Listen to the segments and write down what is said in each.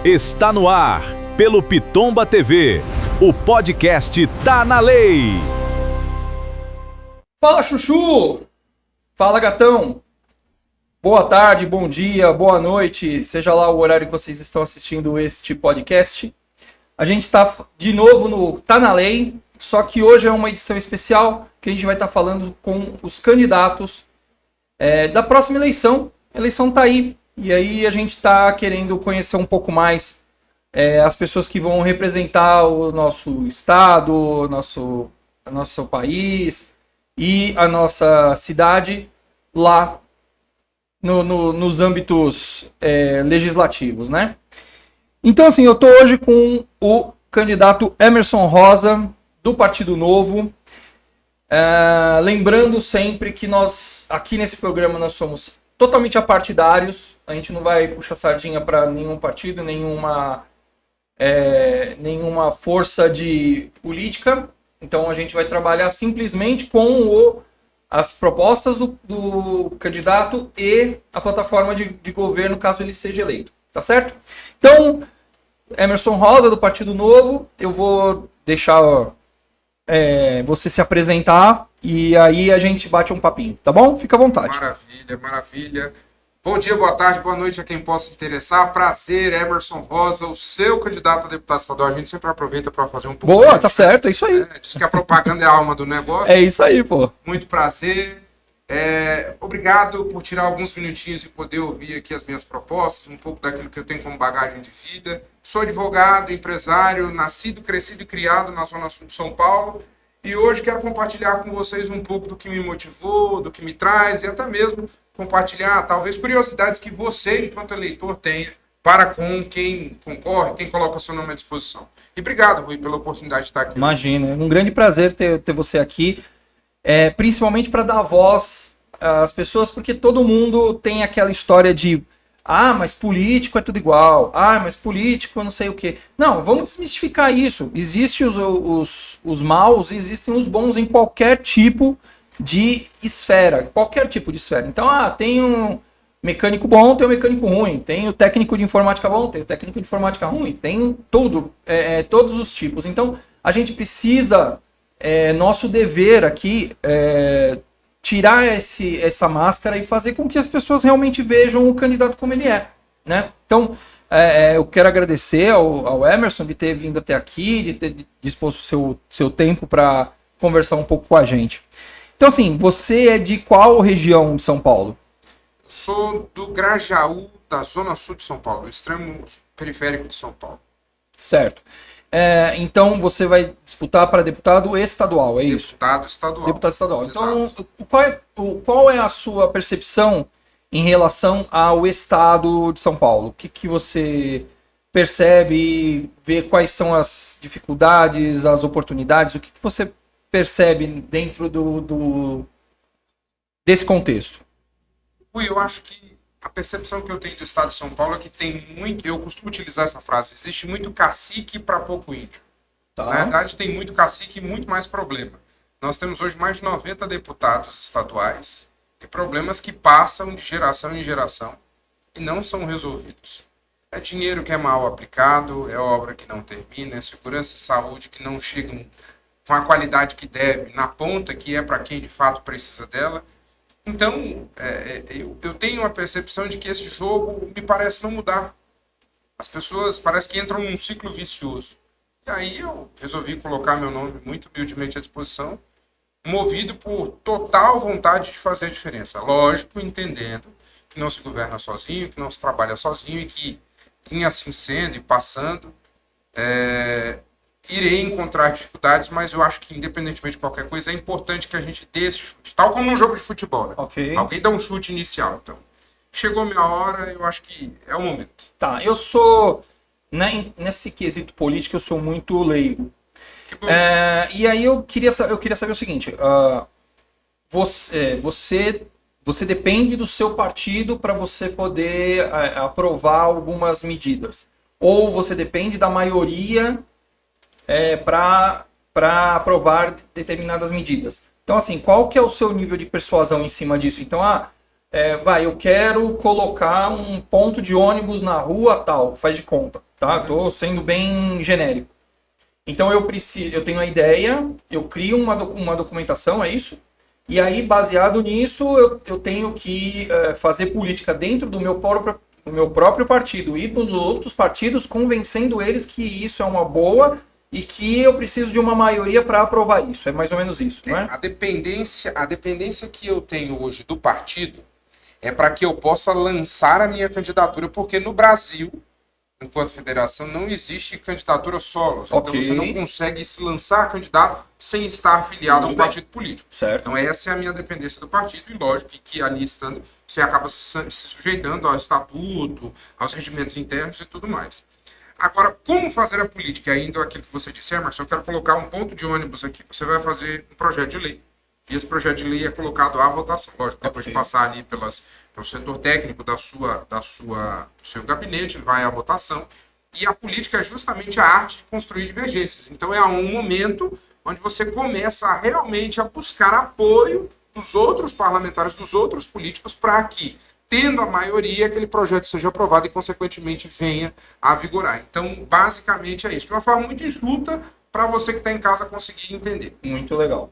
Está no ar, pelo Pitomba TV, o podcast Tá na Lei. Fala, Chuchu! Fala, gatão! Boa tarde, bom dia, boa noite, seja lá o horário que vocês estão assistindo este podcast. A gente está de novo no Tá na Lei, só que hoje é uma edição especial que a gente vai estar falando com os candidatos da próxima eleição. A eleição tá aí, e aí a gente está querendo conhecer um pouco mais as pessoas que vão representar o nosso estado, o nosso país e a nossa cidade lá nos âmbitos legislativos, né? Então, assim, eu estou hoje com o candidato Emerson Rosa, do Partido Novo. Lembrando sempre que nós, aqui nesse programa, nós somos totalmente apartidários. A gente não vai puxar sardinha para nenhum partido, nenhuma força de política. Então, a gente vai trabalhar simplesmente com as propostas do candidato e a plataforma de governo, caso ele seja eleito. Tá certo? Então, Emerson Rosa, do Partido Novo, eu vou deixar você se apresentar e aí a gente bate um papinho, tá bom? Fica à vontade. Maravilha, maravilha. Bom dia, boa tarde, boa noite a quem possa interessar. Prazer, Emerson Rosa, o seu candidato a deputado estadual. A gente sempre aproveita para fazer um pouco. Boa, tá certo, é isso aí. Diz que a propaganda é a alma do negócio. É isso aí, pô. Muito prazer. Obrigado por tirar alguns minutinhos e poder ouvir aqui as minhas propostas, um pouco daquilo que eu tenho como bagagem de vida. Sou advogado, empresário, nascido, crescido e criado na Zona Sul de São Paulo. E hoje quero compartilhar com vocês um pouco do que me motivou, do que me traz e até mesmo compartilhar, talvez, curiosidades que você, enquanto eleitor, tenha para com quem concorre, quem coloca o seu nome à disposição. E obrigado, Rui, pela oportunidade de estar aqui. Imagina, é um grande prazer ter você aqui, principalmente para dar voz às pessoas, porque todo mundo tem aquela história de mas político é tudo igual, mas político eu não sei o quê. Não, vamos desmistificar isso. Existem os maus e existem os bons em qualquer tipo de esfera, qualquer tipo de esfera. Então, tem um mecânico bom, tem um mecânico ruim, tem o técnico de informática bom, tem o técnico de informática ruim, tem tudo, todos os tipos. Então, a gente precisa, nosso dever aqui, tirar essa máscara e fazer com que as pessoas realmente vejam o candidato como ele é, né? Então, eu quero agradecer ao Emerson de ter vindo até aqui, de ter disposto o seu tempo para conversar um pouco com a gente. Então, assim, você é de qual região de São Paulo? Eu sou do Grajaú, da Zona Sul de São Paulo, do extremo periférico de São Paulo. Certo. Então, você vai disputar para deputado estadual, é isso? Deputado estadual. Deputado estadual. Exato. Então, qual é a sua percepção em relação ao estado de São Paulo? O que você percebe, vê quais são as dificuldades, as oportunidades? O que você percebe dentro desse contexto? Rui, eu acho que a percepção que eu tenho do estado de São Paulo é que tem muito, eu costumo utilizar essa frase, existe muito cacique para pouco índio. Tá. Na verdade, tem muito cacique e muito mais problema. Nós temos hoje mais de 90 deputados estaduais e problemas que passam de geração em geração e não são resolvidos. É dinheiro que é mal aplicado, é obra que não termina, é segurança e saúde que não chegam com a qualidade que deve, na ponta que é para quem de fato precisa dela. Então, eu tenho a percepção de que esse jogo me parece não mudar. As pessoas parece que entram num ciclo vicioso. E aí eu resolvi colocar meu nome muito humildemente à disposição, movido por total vontade de fazer a diferença. Lógico, entendendo que não se governa sozinho, que não se trabalha sozinho e que, em assim sendo e passando, irei encontrar dificuldades, mas eu acho que, independentemente de qualquer coisa, é importante que a gente dê esse chute. Tal como num jogo de futebol, né? Okay. Alguém dá um chute inicial. Então, chegou a minha hora, eu acho que é o momento. Tá, eu sou, nesse quesito político, eu sou muito leigo. Que bom. E aí eu queria saber o seguinte, você depende do seu partido para você poder aprovar algumas medidas. Ou você depende da maioria para aprovar determinadas medidas. Então, assim, qual que é o seu nível de persuasão em cima disso? Então, eu quero colocar um ponto de ônibus na rua tal, faz de conta, tá? Estou sendo bem genérico. Então eu tenho a ideia, eu crio uma documentação, é isso? E aí, baseado nisso, eu tenho que fazer política dentro do meu próprio partido e dos outros partidos, convencendo eles que isso é uma boa e que eu preciso de uma maioria para aprovar isso. É mais ou menos isso, não é? A dependência que eu tenho hoje do partido é para que eu possa lançar a minha candidatura, porque no Brasil, enquanto federação, não existe candidatura solo. Então você não consegue se lançar candidato sem estar afiliado a um partido político. Certo. Então essa é a minha dependência do partido, e lógico que ali estando, você acaba se sujeitando ao estatuto, aos regimentos internos e tudo mais. Agora, como fazer a política? Ainda aquilo que você disse, Emerson, eu quero colocar um ponto de ônibus aqui. Você vai fazer um projeto de lei. E esse projeto de lei é colocado à votação. Lógico, depois de passar ali pelo setor técnico do seu gabinete, ele vai à votação. E a política é justamente a arte de construir divergências. Então é um momento onde você começa realmente a buscar apoio dos outros parlamentares, dos outros políticos, para que, tendo a maioria, aquele projeto seja aprovado e, consequentemente, venha a vigorar. Então, basicamente é isso. De uma forma muito enxuta, para você que está em casa conseguir entender. Muito legal.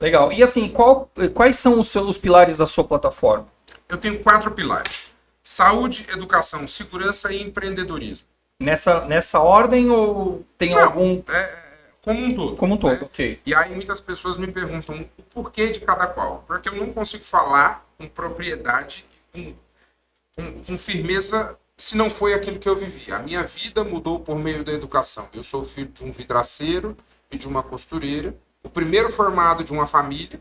Legal. E assim, quais são os pilares da sua plataforma? Eu tenho 4 pilares: saúde, educação, segurança e empreendedorismo. Nessa ordem ou tem algum... Como um todo. Como um todo, né? ok. E aí muitas pessoas me perguntam o porquê de cada qual. Porque eu não consigo falar com propriedade, com firmeza, se não foi aquilo que eu vivi. A minha vida mudou por meio da educação. Eu sou filho de um vidraceiro e de uma costureira, o primeiro formado de uma família.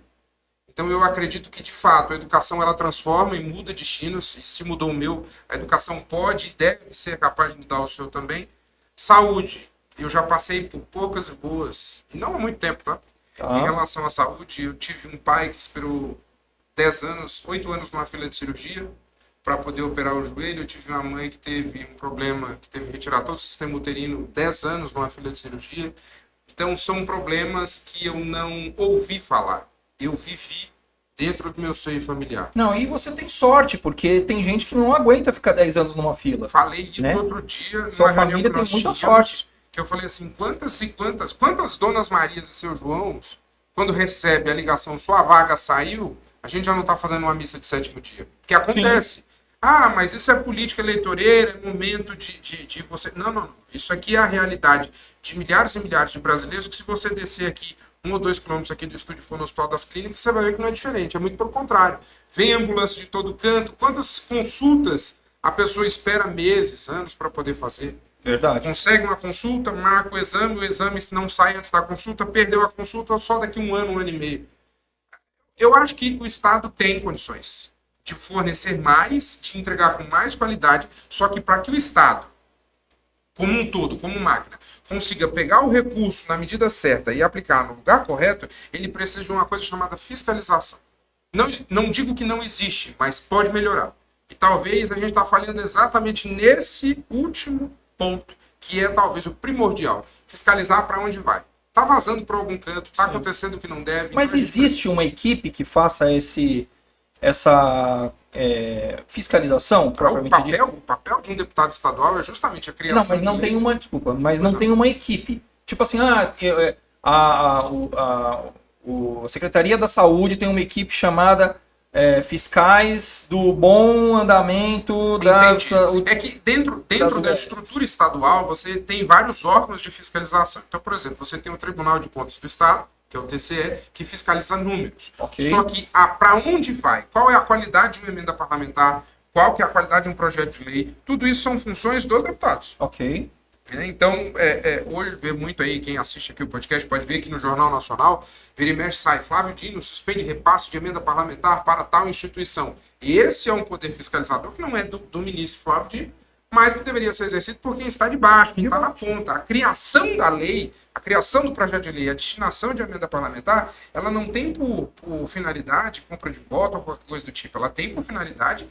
Então eu acredito que, de fato, a educação ela transforma e muda destinos. E se mudou o meu, a educação pode e deve ser capaz de mudar o seu também. Saúde. Eu já passei por poucas e boas, e não há muito tempo, tá? Em relação à saúde, eu tive um pai que esperou 8 anos numa fila de cirurgia para poder operar o joelho. Eu tive uma mãe que teve um problema, que teve que retirar todo o sistema uterino, 10 anos numa fila de cirurgia. Então são problemas que eu não ouvi falar, eu vivi dentro do meu seio familiar. Não, e você tem sorte, porque tem gente que não aguenta ficar 10 anos numa fila. Falei isso né? outro dia, Sua família tem muita sorte. Que eu falei assim, quantas Donas Marias e seu Joãos, quando recebe a ligação, sua vaga saiu, a gente já não está fazendo uma missa de 7º dia. Que acontece. Sim. Mas isso é política eleitoreira, é momento de você... Não. Isso aqui é a realidade de milhares e milhares de brasileiros, que se você descer aqui 1 ou 2 quilômetros aqui do estúdio, for no Hospital das Clínicas, você vai ver que não é diferente, é muito pelo contrário. Vem ambulância de todo canto, quantas consultas a pessoa espera meses, anos para poder fazer. Verdade. Consegue uma consulta, marca o exame não sai antes da consulta, perdeu a consulta só daqui 1 ano, 1 ano e meio. Eu acho que o Estado tem condições de fornecer mais, de entregar com mais qualidade, só que para que o Estado, como um todo, como máquina, consiga pegar o recurso na medida certa e aplicar no lugar correto, ele precisa de uma coisa chamada fiscalização. Não digo que não existe, mas pode melhorar. E talvez a gente está falhando exatamente nesse último ponto, que é talvez o primordial. Fiscalizar para onde vai. Está vazando para algum canto, está acontecendo o que não deve. Mas existe uma equipe que faça essa fiscalização, propriamente dita? O papel de um deputado estadual é justamente a criação não, mas não de tem leis. não tem uma equipe. Tipo assim, a Secretaria da Saúde tem uma equipe chamada fiscais do bom andamento das... É que dentro da estrutura estadual você tem vários órgãos de fiscalização. Então, por exemplo, você tem o Tribunal de Contas do Estado, que é o TCE, que fiscaliza números. Okay. Só que para onde vai? Qual é a qualidade de uma emenda parlamentar? Qual que é a qualidade de um projeto de lei? Tudo isso são funções dos deputados. Ok. Então, hoje vê muito aí, quem assiste aqui o podcast pode ver que no Jornal Nacional, vira e mexe, sai Flávio Dino suspende repasse de emenda parlamentar para tal instituição. E esse é um poder fiscalizador que não é do ministro Flávio Dino, mas que deveria ser exercido por quem está de baixo, quem está na ponta. A criação da lei, a criação do projeto de lei, a destinação de emenda parlamentar, ela não tem por finalidade compra de voto ou qualquer coisa do tipo. Ela tem por finalidade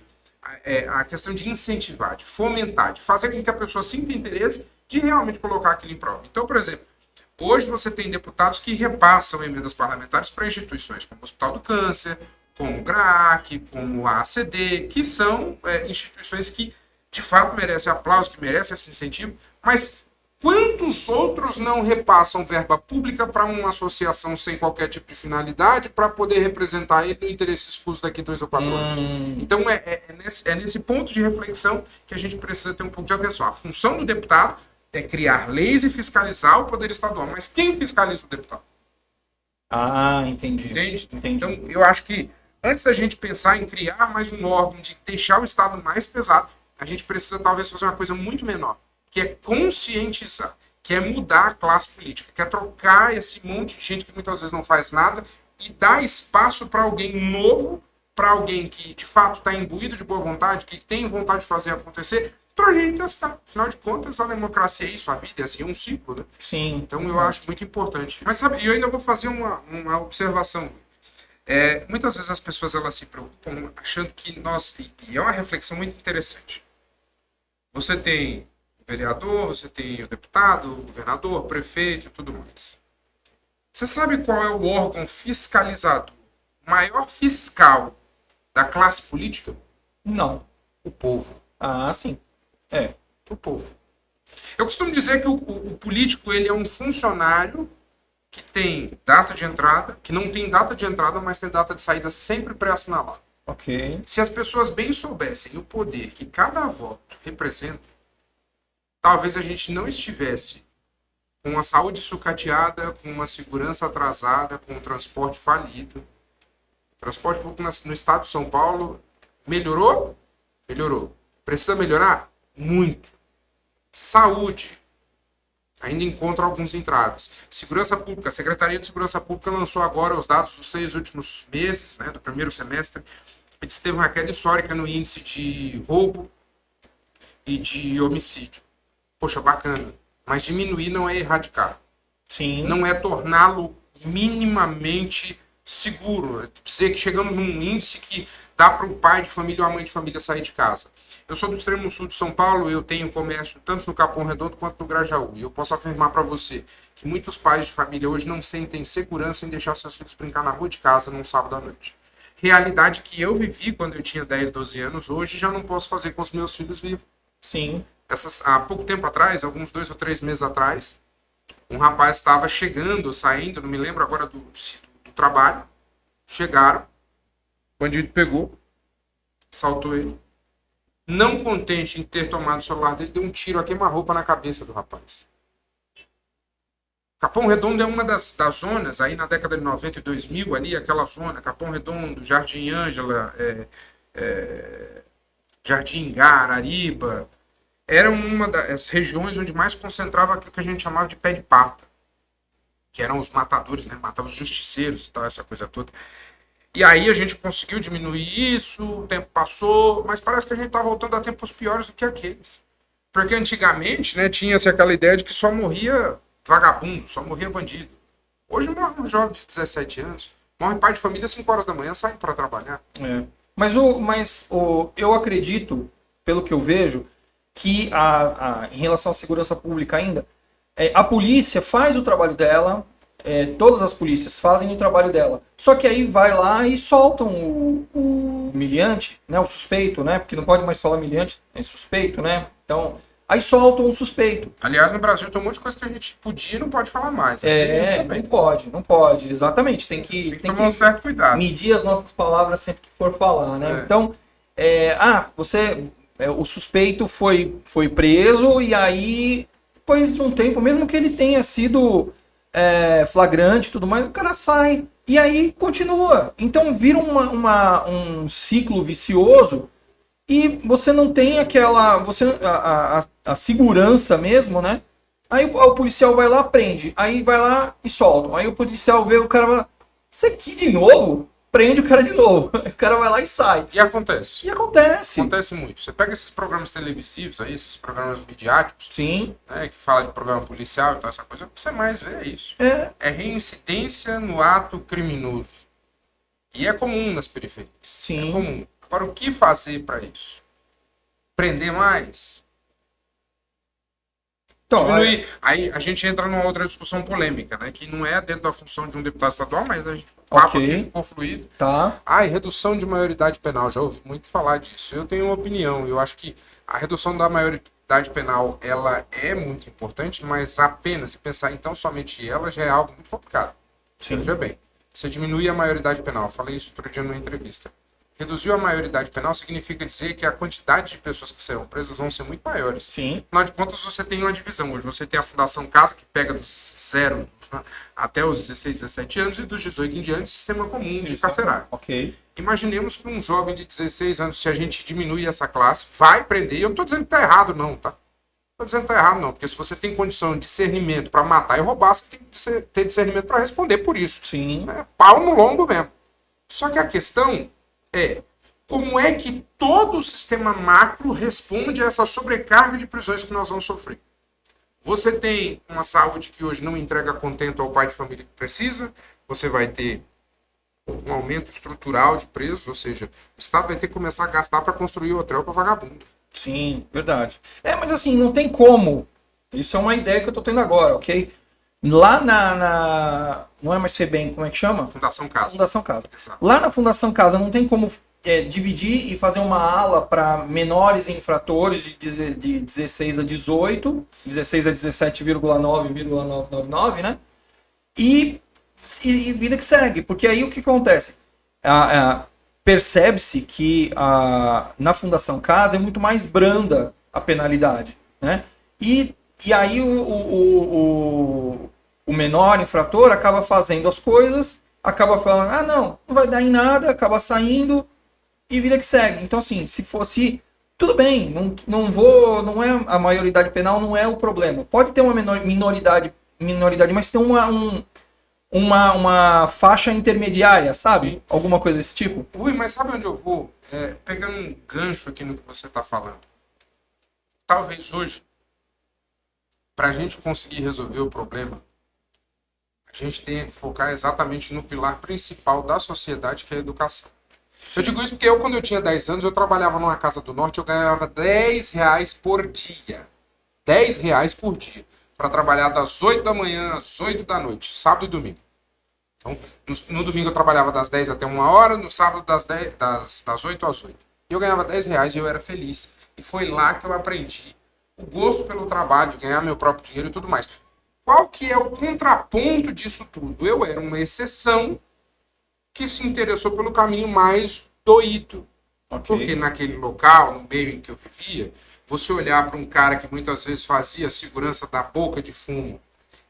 a questão de incentivar, de fomentar, de fazer com que a pessoa sinta interesse de realmente colocar aquilo em prova. Então, por exemplo, hoje você tem deputados que repassam emendas parlamentares para instituições como o Hospital do Câncer, como o GRAAC, como a ACD, que são instituições que de fato merece aplauso, que merece esse incentivo, mas quantos outros não repassam verba pública para uma associação sem qualquer tipo de finalidade para poder representar ele no interesse escuso daqui 2 ou 4 anos? Então é nesse ponto de reflexão que a gente precisa ter um pouco de atenção. A função do deputado é criar leis e fiscalizar o poder estadual, mas quem fiscaliza o deputado? Ah, entendi. Entende? Entendi. Então eu acho que antes da gente pensar em criar mais um órgão, de deixar o Estado mais pesado, a gente precisa talvez fazer uma coisa muito menor, que é conscientizar, que é mudar a classe política, que é trocar esse monte de gente que muitas vezes não faz nada e dar espaço para alguém novo, para alguém que de fato está imbuído de boa vontade, que tem vontade de fazer acontecer, para a gente testar. Afinal de contas, a democracia é isso, a vida é assim, é um ciclo, né? Sim. Então eu acho muito importante. Mas sabe, eu ainda vou fazer uma observação. Muitas vezes as pessoas elas se preocupam achando que nós... E é uma reflexão muito interessante. Você tem o vereador, você tem o deputado, o governador, o prefeito e tudo mais. Você sabe qual é o órgão fiscalizador, o maior fiscal da classe política? Não. O povo. Ah, sim. O povo. Eu costumo dizer que o político ele é um funcionário que tem data de entrada, que não tem data de entrada, mas tem data de saída sempre pré-assinalada. Ok. Se as pessoas bem soubessem o poder que cada voto representa, talvez a gente não estivesse com a saúde sucateada, com uma segurança atrasada, com o transporte falido. O transporte público no estado de São Paulo melhorou? Melhorou. Precisa melhorar? Muito. Saúde. Ainda encontra alguns entraves. Segurança Pública. A Secretaria de Segurança Pública lançou agora os dados dos 6 últimos meses, né, do primeiro semestre. E disse que teve uma queda histórica no índice de roubo e de homicídio. Poxa, bacana. Mas diminuir não é erradicar. Sim. Não é torná-lo minimamente seguro. É dizer que chegamos num índice que dá para o pai de família ou a mãe de família sair de casa. Eu sou do extremo sul de São Paulo, eu tenho comércio tanto no Capão Redondo quanto no Grajaú. E eu posso afirmar para você que muitos pais de família hoje não sentem segurança em deixar seus filhos brincar na rua de casa num sábado à noite. Realidade que eu vivi quando eu tinha 10, 12 anos, hoje já não posso fazer com os meus filhos vivos. Sim. Há pouco tempo atrás, alguns 2 ou 3 meses atrás, um rapaz estava chegando, saindo, não me lembro agora do trabalho, chegaram, o bandido pegou, saltou ele, não contente em ter tomado o celular dele, deu um tiro a queima-roupa na cabeça do rapaz. Capão Redondo é uma das zonas, aí na década de 90 e 2000, ali, aquela zona, Capão Redondo, Jardim Ângela, Jardim Ingá, Arariba, era uma das regiões onde mais concentrava aquilo que a gente chamava de pé de pata, que eram os matadores, né? Matavam os justiceiros e tal, essa coisa toda. E aí a gente conseguiu diminuir isso, o tempo passou, mas parece que a gente está voltando a tempos piores do que aqueles. Porque antigamente, né, tinha-se aquela ideia de que só morria vagabundo, só morria bandido. Hoje morre um jovem de 17 anos, morre pai de família às 5 horas da manhã, sai para trabalhar. Mas eu acredito, pelo que eu vejo, que em relação à segurança pública ainda, a polícia faz o trabalho dela, todas as polícias fazem o trabalho dela, só que aí vai lá e soltam o humilhante, né, o suspeito, né, porque não pode mais falar humilhante, é suspeito, né, então aí soltam o suspeito. Aliás, no Brasil tem um monte de coisa que a gente podia e não pode falar mais. Não pode, exatamente, tem que tomar um certo cuidado. Medir as nossas palavras sempre que for falar, né, então, o suspeito foi preso e aí, depois de um tempo, mesmo que ele tenha sido flagrante e tudo mais, o cara sai. E aí continua. Então vira um ciclo vicioso e você não tem a segurança mesmo, né? Aí o policial vai lá, prende. Aí vai lá e solta. Aí o policial vê o cara vai lá, isso aqui de novo? Prende o cara de novo. O cara vai lá e sai. E acontece. Acontece muito. Você pega esses programas televisivos aí, esses programas midiáticos. Sim. Né, que fala de programa policial e tal, essa coisa. O que você mais vê é isso. É reincidência no ato criminoso. E é comum nas periferias. Sim. É comum. Agora, o que fazer para isso? Prender mais? Então, Diminuir. Aí a gente entra numa outra discussão polêmica, né? Que não é dentro da função de um deputado estadual, mas a gente, o papo Ok. aqui ficou fluido. Tá. Redução de maioridade penal, já ouvi muito falar disso. Eu tenho uma opinião, eu acho que a redução da maioridade penal, ela é muito importante, mas apenas, se pensar então somente ela, já é algo muito complicado. Sim. Veja bem, você diminui a maioridade penal, eu falei isso outro dia numa entrevista. Reduziu a maioridade penal significa dizer que a quantidade de pessoas que serão presas vão ser muito maiores. Sim. Afinal de contas, você tem uma divisão. Hoje você tem a Fundação Casa, que pega dos 0 até os 16, 17 anos, e dos 18 em diante, sistema comum de carcerário. Ok. Imaginemos que um jovem de 16 anos, se a gente diminuir essa classe, vai prender. E eu não estou dizendo que está errado, não, tá? Não estou dizendo que está errado, não. Porque se você tem condição de discernimento para matar e roubar, você tem que ter discernimento para responder por isso. Sim. É pau no lombo mesmo. Só que a questão é como é que todo o sistema macro responde a essa sobrecarga de prisões que nós vamos sofrer. Você tem uma saúde que hoje não entrega contento ao pai de família que precisa, você vai ter um aumento estrutural de preços, ou seja, o Estado vai ter que começar a gastar para construir hotel para vagabundo. Sim, verdade. Mas assim, não tem como. Isso é uma ideia que eu tô tendo agora, ok? Lá não é mais FEBEM, como é que chama? Fundação Casa. Fundação Casa. Exato. Lá na Fundação Casa não tem como dividir e fazer uma ala para menores infratores de 16 a 18, 16 a 17,9,999, né? E vida que segue. Porque aí o que acontece? Percebe-se que na Fundação Casa é muito mais branda a penalidade, né? E aí o menor infrator acaba fazendo as coisas, acaba falando, não vai dar em nada, acaba saindo e vida que segue. Então, assim, se fosse, tudo bem, não é a maioridade penal, não é o problema. Pode ter uma minoridade, mas tem uma faixa intermediária, sabe? Sim. Alguma coisa desse tipo. Rui, mas sabe onde eu vou? Pegando um gancho aqui no que você está falando. Talvez hoje, para a gente conseguir resolver o problema, a gente tenha que focar exatamente no pilar principal da sociedade, que é a educação. Eu digo isso porque quando eu tinha 10 anos, eu trabalhava numa Casa do Norte, eu ganhava R$10 por dia. R$10 por dia. Para trabalhar das 8 da manhã às 8 da noite, sábado e domingo. Então, no domingo eu trabalhava das 10 até 1 hora, no sábado das 8 às 8. E eu ganhava R$10 e eu era feliz. E foi lá que eu aprendi o gosto pelo trabalho, de ganhar meu próprio dinheiro e tudo mais. Qual que é o contraponto disso tudo? Eu era uma exceção que se interessou pelo caminho mais doído. Okay. Porque naquele local, no meio em que eu vivia, você olhar para um cara que muitas vezes fazia a segurança da boca de fumo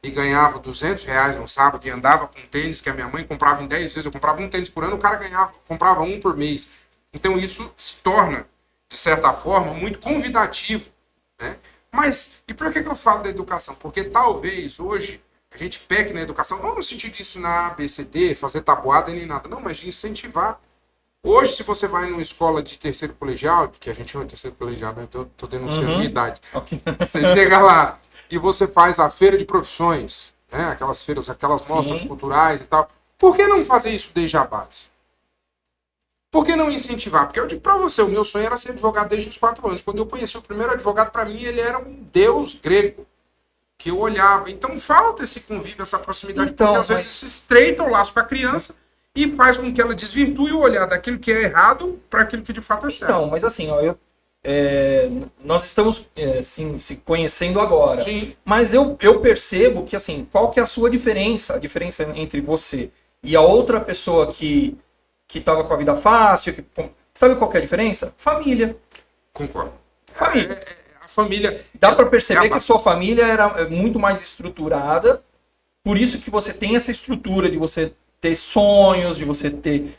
e ganhava R$200 no sábado e andava com tênis que a minha mãe comprava em 10 vezes, eu comprava um tênis por ano, o cara comprava um por mês. Então isso se torna, de certa forma, muito convidativo, né? Mas, e por que eu falo da educação? Porque talvez hoje a gente peque na educação, não no sentido de ensinar ABCD, fazer tabuada nem nada, não, mas de incentivar. Hoje, se você vai numa escola de terceiro colegial, que a gente chama de terceiro colegial, né? Eu tô denunciando a minha idade. Okay. Você chega lá e você faz a feira de profissões, né? Aquelas feiras, aquelas mostras culturais e tal. Por que não fazer isso desde a base? Por que não incentivar? Porque eu digo pra você, o meu sonho era ser advogado desde os 4 anos. Quando eu conheci o primeiro advogado, para mim, ele era um deus grego. Que eu olhava. Então falta esse convívio, essa proximidade, porque às vezes se estreita o laço com a criança e faz com que ela desvirtue o olhar daquilo que é errado para aquilo que de fato é certo. Então, mas assim, ó, nós estamos se conhecendo agora. Sim. Mas eu percebo que, assim, qual que é a sua diferença? A diferença entre você e a outra pessoa que estava com a vida fácil. Sabe qual que é a diferença? Família. Concordo. Família. A família... Dá para perceber que a sua família era muito mais estruturada. Por isso que você tem essa estrutura de você ter sonhos, de você ter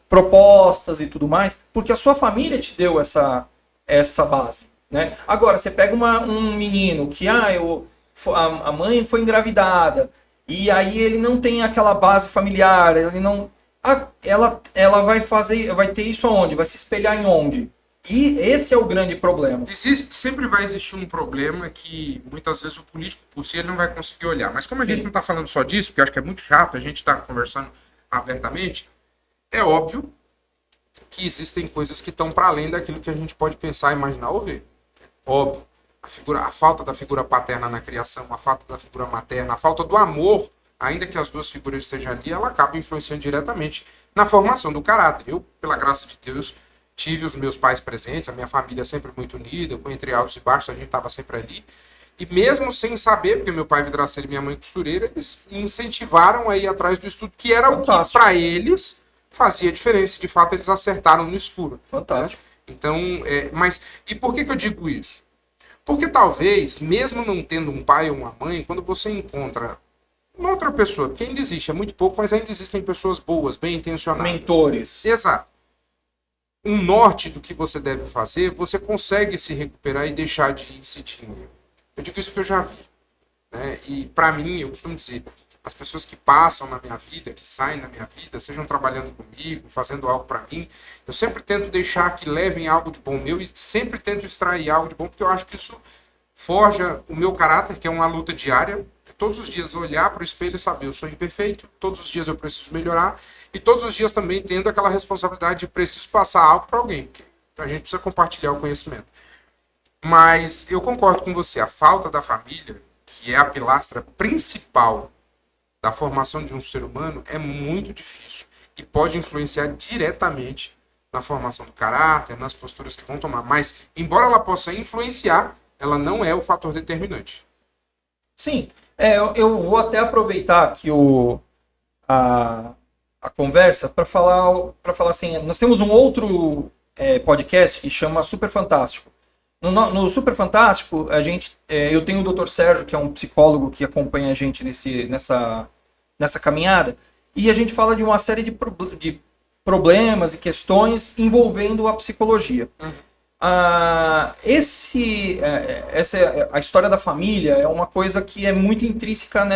propostas e tudo mais, porque a sua família te deu essa base, né? Agora, você pega um menino que a mãe foi engravidada e aí ele não tem aquela base familiar, ele não... ela vai ter isso aonde? Vai se espelhar em onde? E esse é o grande problema. Sempre vai existir um problema que muitas vezes o político por si ele não vai conseguir olhar. Mas como a gente não está falando só disso, porque eu acho que é muito chato a gente estar conversando abertamente, é óbvio que existem coisas que estão para além daquilo que a gente pode pensar, imaginar ou ver. Óbvio. a falta da figura paterna na criação, a falta da figura materna, a falta do amor, ainda que as duas figuras estejam ali, ela acaba influenciando diretamente na formação do caráter. Eu, pela graça de Deus, tive os meus pais presentes, a minha família sempre muito unida, entre altos e baixos, a gente estava sempre ali. E mesmo sem saber, porque meu pai é vidraceiro e minha mãe costureira, eles me incentivaram a ir atrás do estudo, que era o que para eles fazia diferença. De fato, eles acertaram no escuro. Fantástico. Né? Então, mas e por que eu digo isso? Porque talvez, mesmo não tendo um pai ou uma mãe, quando você encontra uma outra pessoa, porque ainda existe, é muito pouco, mas ainda existem pessoas boas, bem intencionadas. Mentores. Exato. Um norte do que você deve fazer, você consegue se recuperar e deixar de incidir em erro. Eu digo isso que eu já vi. Né? E para mim, eu costumo dizer, as pessoas que passam na minha vida, que saem da minha vida, sejam trabalhando comigo, fazendo algo para mim, eu sempre tento deixar que levem algo de bom meu e sempre tento extrair algo de bom, porque eu acho que isso forja o meu caráter, que é uma luta diária. Todos os dias olhar para o espelho e saber, eu sou imperfeito, todos os dias eu preciso melhorar, e todos os dias também tendo aquela responsabilidade de preciso passar algo para alguém, porque a gente precisa compartilhar o conhecimento. Mas eu concordo com você, a falta da família, que é a pilastra principal da formação de um ser humano, é muito difícil e pode influenciar diretamente na formação do caráter, nas posturas que vão tomar. Mas, embora ela possa influenciar, ela não é o fator determinante. Sim, eu vou até aproveitar aqui a conversa para falar assim, nós temos um outro podcast que chama Super Fantástico. No Super Fantástico, eu tenho o Dr. Sérgio, que é um psicólogo que acompanha a gente nessa caminhada, e a gente fala de uma série de problemas e questões envolvendo a psicologia. A história da família é uma coisa que é muito intrínseca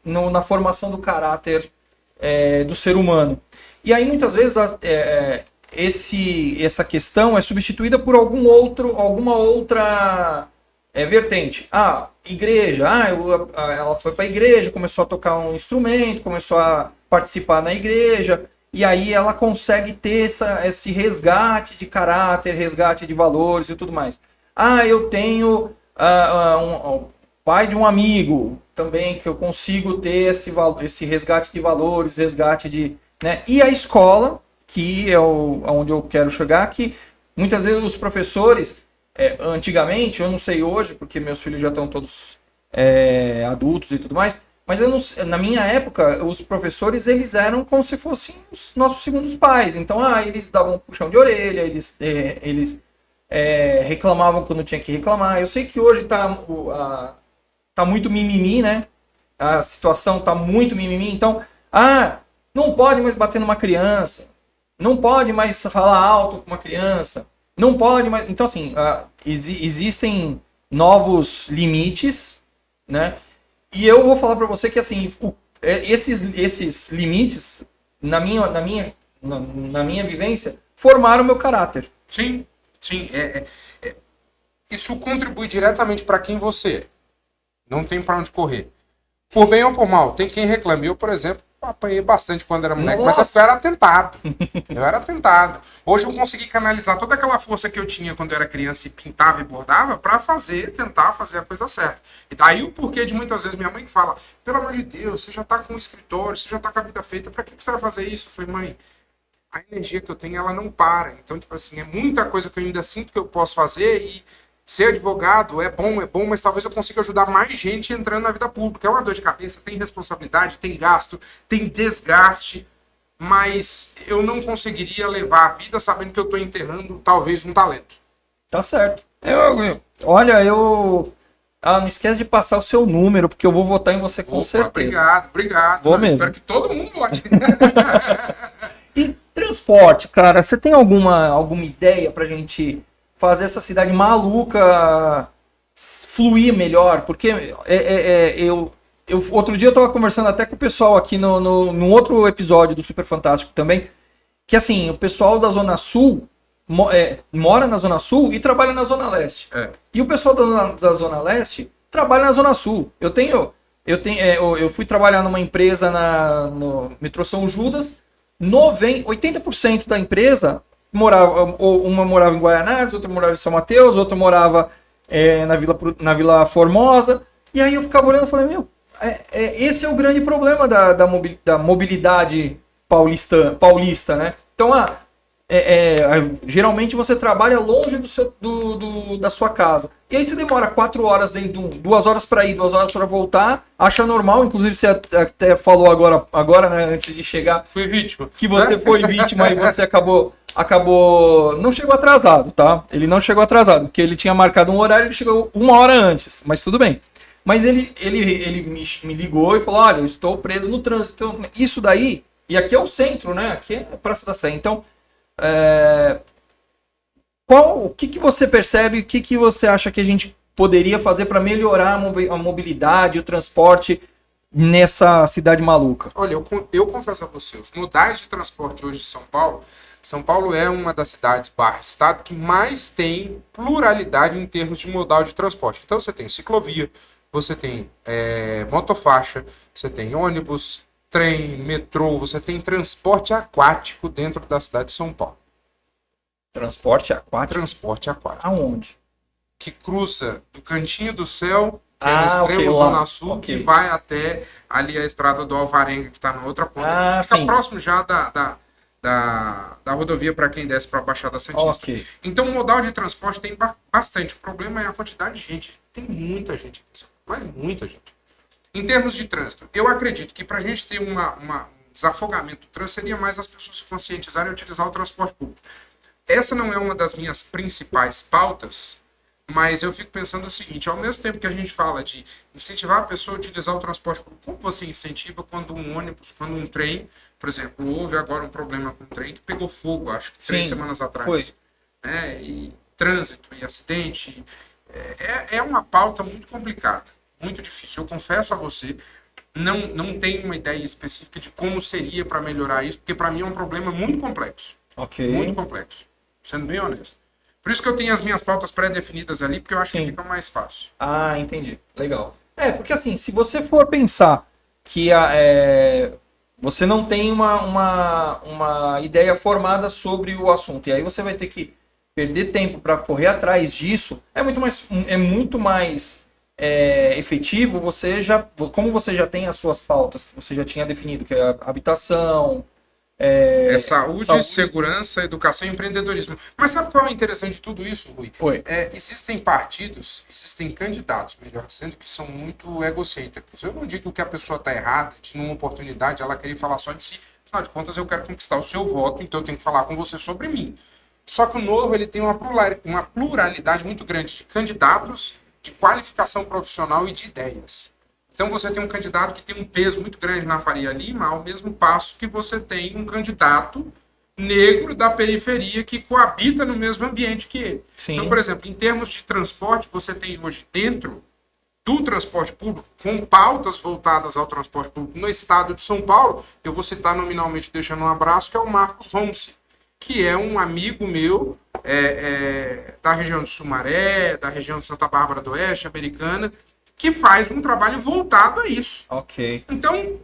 na formação do caráter do ser humano. E aí, muitas vezes, essa questão é substituída por alguma outra vertente. Igreja. Ela foi para a igreja, começou a tocar um instrumento, começou a participar na igreja, e aí ela consegue ter esse resgate de caráter, resgate de valores e tudo mais. Eu tenho um pai de um amigo também, que eu consigo ter esse resgate de valores, resgate de... Né? E a escola, que é onde eu quero chegar, que muitas vezes os professores, antigamente, eu não sei hoje, porque meus filhos já estão todos adultos e tudo mais, mas na minha época, os professores, eles eram como se fossem os nossos segundos pais. Então, eles davam um puxão de orelha, eles reclamavam quando tinha que reclamar. Eu sei que hoje tá muito mimimi, né? A situação tá muito mimimi. Então, não pode mais bater numa criança, não pode mais falar alto com uma criança, não pode mais... Então, assim, existem novos limites, né? E eu vou falar para você que, assim, esses limites, na minha vivência, formaram o meu caráter. Sim. Isso contribui diretamente para quem você é. Não tem para onde correr. Por bem ou por mal, tem quem reclame. Eu, por exemplo, apanhei bastante quando era moleque, Nossa. mas eu era tentado. Hoje eu consegui canalizar toda aquela força que eu tinha quando eu era criança e pintava e bordava para tentar fazer a coisa certa. E daí o porquê de muitas vezes minha mãe que fala, pelo amor de Deus, você já tá com um escritório, você já tá com a vida feita, para que você vai fazer isso? Eu falei, mãe, a energia que eu tenho, ela não para. Então, tipo assim, é muita coisa que eu ainda sinto que eu posso fazer e ser advogado é bom, mas talvez eu consiga ajudar mais gente entrando na vida pública. É uma dor de cabeça, tem responsabilidade, tem gasto, tem desgaste, mas eu não conseguiria levar a vida sabendo que eu estou enterrando talvez um talento. Tá certo. Olha, não esquece de passar o seu número, porque eu vou votar em você com certeza. Obrigado. Vou mesmo. Espero que todo mundo vote. E transporte, cara, você tem alguma ideia pra gente fazer essa cidade maluca fluir melhor? Porque outro dia eu tava conversando até com o pessoal aqui num outro episódio do Super Fantástico também, que assim, o pessoal da Zona Sul mora na Zona Sul e trabalha na Zona Leste. E o pessoal da Zona Leste trabalha na Zona Sul. Eu fui trabalhar numa empresa no metrô São Judas, 80% da empresa uma morava em Guaianazes, outra morava em São Mateus, outra morava na Vila Formosa. E aí eu ficava olhando e falei, esse é o grande problema da mobilidade paulista, né? Então, geralmente você trabalha longe da sua casa. E aí você demora 4 horas dentro 2 horas para ir, 2 horas para voltar, acha normal, inclusive você até falou agora, né, antes de chegar, Fui vítima. que você foi vítima e você acabou não chegou atrasado, tá? Ele não chegou atrasado, porque ele tinha marcado um horário, ele chegou 1 hora antes, mas tudo bem. Mas ele me ligou e falou, olha, eu estou preso no trânsito. Então, isso daí, e aqui é o centro, né? Aqui é a Praça da Sé. Então, o que você percebe, o que você acha que a gente poderia fazer para melhorar a mobilidade, o transporte nessa cidade maluca? Olha, eu confesso a você, os modais de transporte hoje de São Paulo é uma das cidades /estado que mais tem pluralidade em termos de modal de transporte. Então você tem ciclovia, você tem motofaixa, você tem ônibus, trem, metrô, você tem transporte aquático dentro da cidade de São Paulo. Transporte aquático? Transporte aquático. Aonde? Que cruza do Cantinho do Céu, que é no extremo Zona Sul, e vai até ali a estrada do Alvarenga, que está na outra ponta. Fica próximo já da rodovia para quem desce para a Baixada Santista. Então o modal de transporte tem bastante. O problema é a quantidade de gente. Tem muita gente aqui, mas muita gente. Em termos de trânsito, eu acredito que para a gente ter um desafogamento do trânsito, seria mais as pessoas se conscientizarem e utilizar o transporte público. Essa não é uma das minhas principais pautas, mas eu fico pensando o seguinte, ao mesmo tempo que a gente fala de incentivar a pessoa a utilizar o transporte público, como você incentiva quando um ônibus, quando um trem, por exemplo, houve agora um problema com um trem que pegou fogo, acho que 3 semanas atrás. Foi. E trânsito e acidente, é uma pauta muito complicada, muito difícil. Eu confesso a você, não tenho uma ideia específica de como seria para melhorar isso, porque para mim é um problema muito complexo. Muito complexo, sendo bem honesto. Por isso que eu tenho as minhas pautas pré-definidas ali, porque eu acho que fica mais fácil. Entendi. Legal. Porque assim, se você for pensar que você não tem uma ideia formada sobre o assunto, e aí você vai ter que perder tempo para correr atrás disso, é muito mais efetivo como você já tem as suas pautas, que você já tinha definido, que é habitação... saúde, segurança, educação e empreendedorismo. Mas sabe qual é o interessante de tudo isso, Rui? Existem partidos, existem candidatos, melhor dizendo, que são muito egocêntricos. Eu não digo que a pessoa está errada, de numa oportunidade ela querer falar só de si. Afinal de contas, eu quero conquistar o seu voto, então eu tenho que falar com você sobre mim. Só que o Novo ele tem uma pluralidade muito grande de candidatos, de qualificação profissional e de ideias. Então você tem um candidato que tem um peso muito grande na Faria Lima, ao mesmo passo que você tem um candidato negro da periferia que coabita no mesmo ambiente que ele. Sim. Então, por exemplo, em termos de transporte, você tem hoje dentro do transporte público, com pautas voltadas ao transporte público no estado de São Paulo, eu vou citar nominalmente, deixando um abraço, que é o Marcos Romsi, que é um amigo meu da região de Sumaré, da região de Santa Bárbara do Oeste, Americana, que faz um trabalho voltado a isso. Então,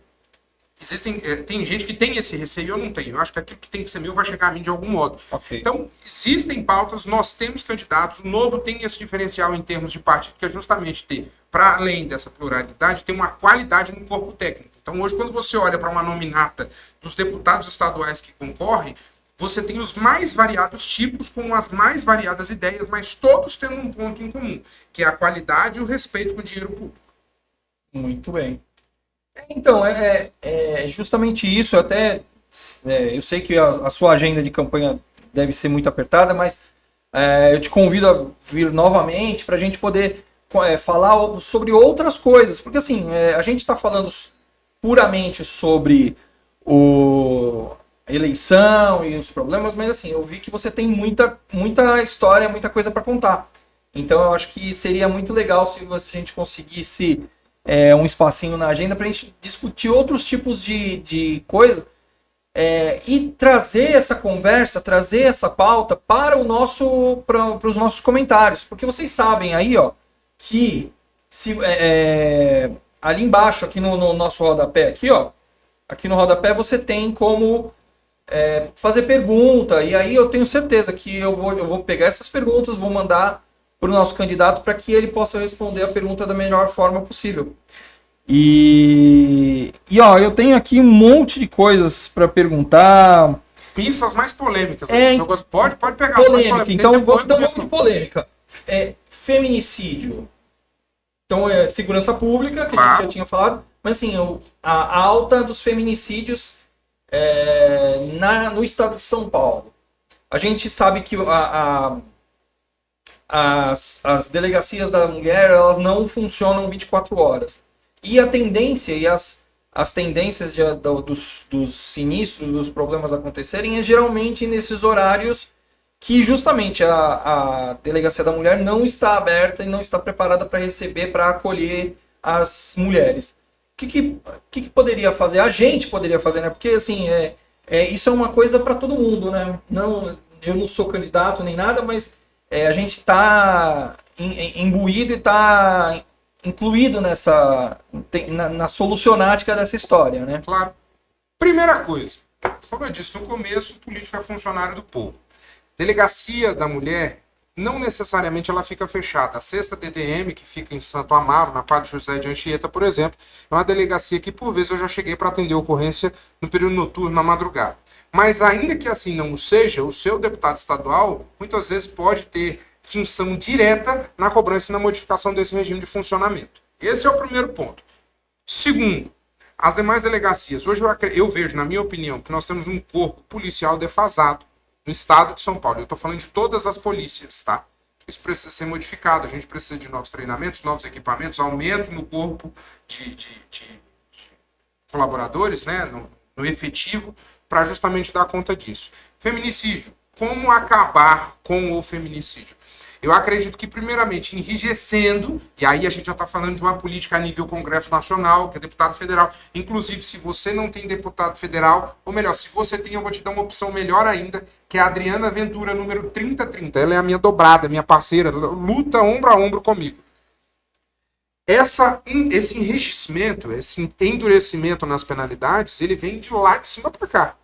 tem gente que tem esse receio, eu não tenho. Eu acho que aquilo que tem que ser meu vai chegar a mim de algum modo. Então, existem pautas, nós temos candidatos, o Novo tem esse diferencial em termos de partido, que é justamente ter, para além dessa pluralidade, ter uma qualidade no corpo técnico. Então, hoje, quando você olha para uma nominata dos deputados estaduais que concorrem, você tem os mais variados tipos com as mais variadas ideias, mas todos tendo um ponto em comum, que é a qualidade e o respeito com o dinheiro público. Muito bem. Então, é justamente isso. Eu sei que a sua agenda de campanha deve ser muito apertada, mas eu te convido a vir novamente para a gente poder falar sobre outras coisas. Porque assim, a gente está falando puramente sobre a eleição e os problemas, mas assim, eu vi que você tem muita história, muita coisa para contar. Então eu acho que seria muito legal se a gente conseguisse um espacinho na agenda para a gente discutir outros tipos de coisa e trazer essa conversa, trazer essa pauta para os nossos comentários. Porque vocês sabem aí, que ali embaixo, aqui no nosso rodapé, aqui no rodapé você tem como fazer pergunta, e aí eu tenho certeza que eu vou pegar essas perguntas, vou mandar para o nosso candidato para que ele possa responder a pergunta da melhor forma possível. E ó, eu tenho aqui um monte de coisas para perguntar. Pistas mais polêmicas. É, pode pegar as mais polêmica. polêmicas. Então, vamos Tem de polêmica. Feminicídio. Então, segurança pública, que a gente já tinha falado. Mas, assim, a alta dos feminicídios no estado de São Paulo. A gente sabe que as delegacias da mulher, elas não funcionam 24 horas. E a tendência e as tendências dos sinistros, dos problemas acontecerem, é geralmente nesses horários que justamente a delegacia da mulher não está aberta e não está preparada para receber, para acolher as mulheres. O que poderia fazer? A gente poderia fazer, né? Porque, assim, isso é uma coisa para todo mundo, né? Eu não sou candidato nem nada, mas a gente está imbuído e está incluído na solucionática dessa história, né? Claro. Primeira coisa, como eu disse no começo, o político é funcionário do povo. Delegacia da mulher, não necessariamente ela fica fechada. A 6ª DDM, que fica em Santo Amaro, na Padre José de Anchieta, por exemplo, é uma delegacia que, por vezes, eu já cheguei para atender ocorrência no período noturno, na madrugada. Mas, ainda que assim não seja, o seu deputado estadual, muitas vezes, pode ter função direta na cobrança e na modificação desse regime de funcionamento. Esse é o primeiro ponto. Segundo, as demais delegacias. Hoje eu vejo, na minha opinião, que nós temos um corpo policial defasado no estado de São Paulo. Eu estou falando de todas as polícias, tá? Isso precisa ser modificado. A gente precisa de novos treinamentos, novos equipamentos, aumento no corpo de colaboradores, né? No efetivo, para justamente dar conta disso. Feminicídio. Como acabar com o feminicídio? Eu acredito que, primeiramente, enrijecendo, e aí a gente já está falando de uma política a nível Congresso Nacional, que é deputado federal. Inclusive, se você não tem deputado federal, ou melhor, se você tem, eu vou te dar uma opção melhor ainda, que é a Adriana Ventura, número 3030. Ela é a minha dobrada, minha parceira, luta ombro a ombro comigo. Esse enrijecimento, esse endurecimento nas penalidades, ele vem de lá de cima para cá.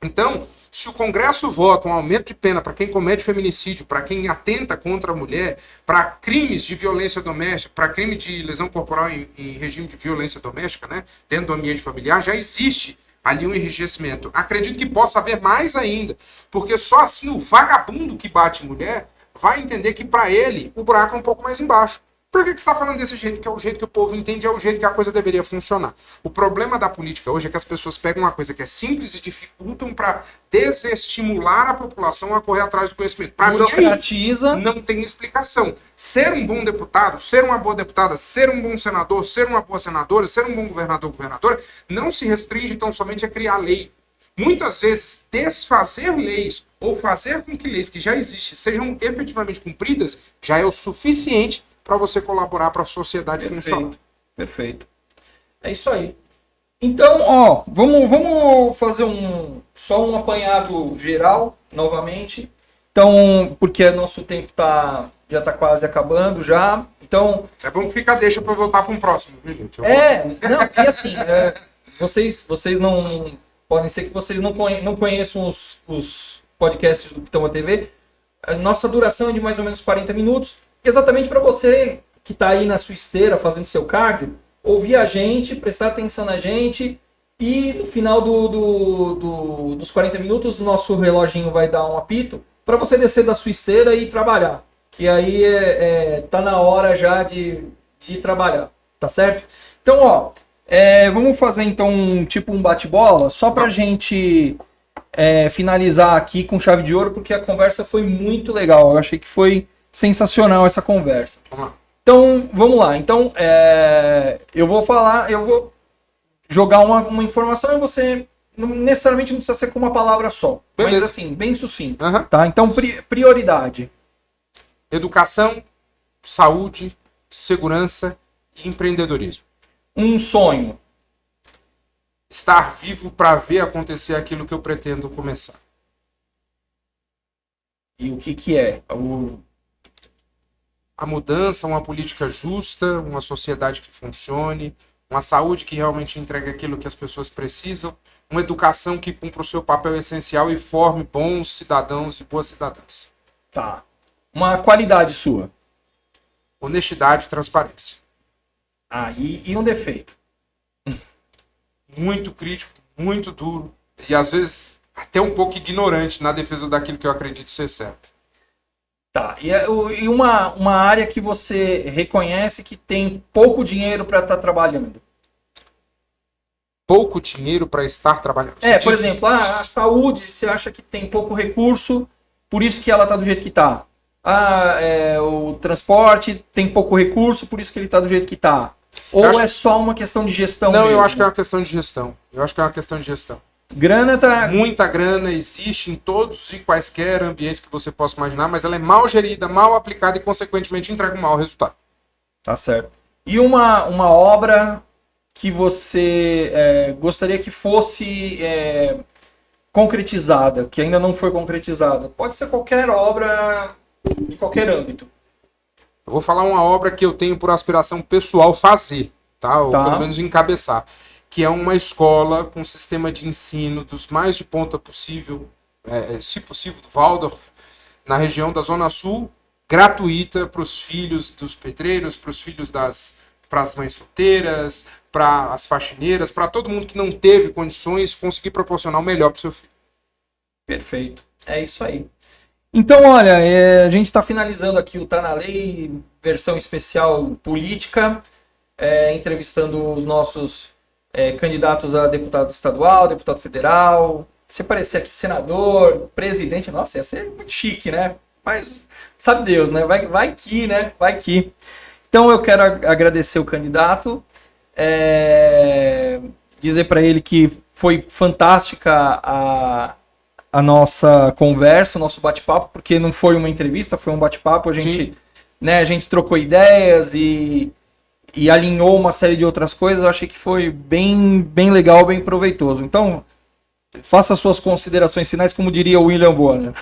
Então, se o Congresso vota um aumento de pena para quem comete feminicídio, para quem atenta contra a mulher, para crimes de violência doméstica, para crime de lesão corporal em regime de violência doméstica, né, dentro do ambiente familiar, já existe ali um enrijecimento. Acredito que possa haver mais ainda, porque só assim o vagabundo que bate em mulher vai entender que para ele o buraco é um pouco mais embaixo. Por que você está falando desse jeito? Que é o jeito que o povo entende, é o jeito que a coisa deveria funcionar. O problema da política hoje é que as pessoas pegam uma coisa que é simples e dificultam para desestimular a população a correr atrás do conhecimento. Para mim é isso. Não tem explicação. Ser um bom deputado, ser uma boa deputada, ser um bom senador, ser uma boa senadora, ser um bom governador, governadora, não se restringe tão somente a criar lei. Muitas vezes, desfazer leis ou fazer com que leis que já existem sejam efetivamente cumpridas já é o suficiente para você colaborar para a sociedade funcionar. Perfeito. É isso aí. Então, ó, vamos fazer só um apanhado geral, novamente. Então, porque nosso tempo já está quase acabando já. Então, é bom que fica deixa para eu voltar para um próximo, viu, gente? Não, e assim, vocês não... Podem ser que vocês não conheçam os podcasts do Pitão TV. A nossa duração é de mais ou menos 40 minutos. Exatamente para você que está aí na sua esteira fazendo seu cardio, ouvir a gente, prestar atenção na gente e no final dos 40 minutos o nosso reloginho vai dar um apito para você descer da sua esteira e trabalhar. Que aí tá na hora já de trabalhar, tá certo? Então, ó, vamos fazer então um bate-bola só para a gente finalizar aqui com chave de ouro, porque a conversa foi muito legal. Eu achei que foi sensacional essa conversa. Então, vamos lá. Então, eu vou jogar uma informação e você necessariamente não precisa ser com uma palavra só. Beleza. Mas assim, bem sucinto. Uhum. Tá? Então, prioridade. Educação, saúde, segurança e empreendedorismo. Um sonho. Estar vivo para ver acontecer aquilo que eu pretendo começar. E o que é? A mudança, uma política justa, uma sociedade que funcione, uma saúde que realmente entregue aquilo que as pessoas precisam, uma educação que cumpra o seu papel essencial e forme bons cidadãos e boas cidadãs. Tá. Uma qualidade sua. Honestidade e transparência. Ah, e um defeito. Muito crítico, muito duro e às vezes até um pouco ignorante na defesa daquilo que eu acredito ser certo. Tá, e uma área que você reconhece que tem pouco dinheiro para estar trabalhando? Pouco dinheiro para estar trabalhando. Por exemplo, a saúde, você acha que tem pouco recurso, por isso que ela está do jeito que está. O transporte tem pouco recurso, por isso que ele está do jeito que está. Ou é só uma questão de gestão Não, mesmo? eu acho que é uma questão de gestão. Grana tá... Muita grana existe em todos e quaisquer ambientes que você possa imaginar, mas ela é mal gerida, mal aplicada e, consequentemente, entrega um mau resultado. Tá certo. E uma obra que você gostaria que fosse concretizada, que ainda não foi concretizada? Pode ser qualquer obra, em qualquer âmbito. Eu vou falar uma obra que eu tenho por aspiração pessoal fazer, tá? Ou pelo menos encabeçar. Que é uma escola com um sistema de ensino dos mais de ponta possível, se possível, do Waldorf, na região da Zona Sul, gratuita para os filhos dos pedreiros, para os filhos para as mães solteiras, para as faxineiras, para todo mundo que não teve condições, conseguir proporcionar o melhor para o seu filho. Perfeito. É isso aí. Então, olha, a gente está finalizando aqui o Tá na Lei, versão especial política, entrevistando os nossos candidatos a deputado estadual, deputado federal. Se aparecer aqui senador, presidente, nossa, ia ser muito chique, né? Mas sabe Deus, né? Vai que, né? Vai que. Então eu quero agradecer o candidato, dizer para ele que foi fantástica a nossa conversa, o nosso bate-papo, porque não foi uma entrevista, foi um bate-papo, a gente trocou ideias e alinhou uma série de outras coisas. Eu achei que foi bem, bem legal, bem proveitoso. Então, faça suas considerações finais, como diria o William Bonner.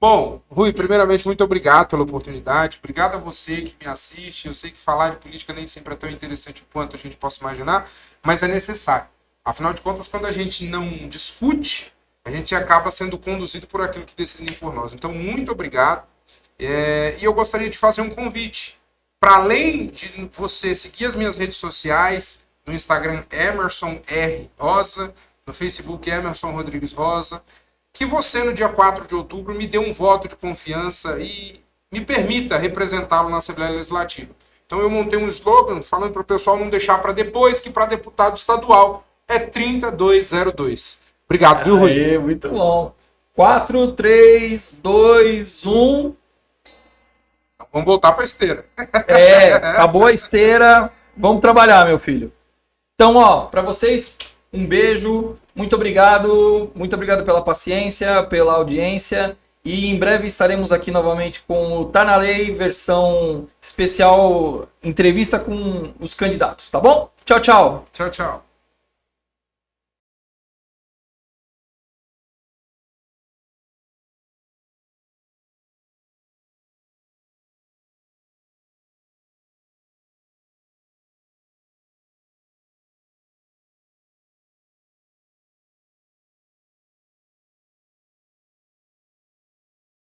Bom, Rui, primeiramente, muito obrigado pela oportunidade. Obrigado a você que me assiste. Eu sei que falar de política nem sempre é tão interessante quanto a gente possa imaginar, mas é necessário. Afinal de contas, quando a gente não discute, a gente acaba sendo conduzido por aquilo que decidem por nós. Então, muito obrigado. E eu gostaria de fazer um convite. Para além de você seguir as minhas redes sociais, no Instagram Emerson R. Rosa, no Facebook Emerson Rodrigues Rosa, que você no dia 4 de outubro me dê um voto de confiança e me permita representá-lo na Assembleia Legislativa. Então eu montei um slogan falando para o pessoal não deixar para depois, que para deputado estadual é 3202. Obrigado, viu, Rui? Aê, muito bom. 4, 3, 2, 1... Vamos voltar para a esteira. Acabou a esteira. Vamos trabalhar, meu filho. Então, para vocês, um beijo. Muito obrigado pela paciência, pela audiência. E em breve estaremos aqui novamente com o Tá na Lei, versão especial, entrevista com os candidatos, tá bom? Tchau, tchau. Tchau, tchau.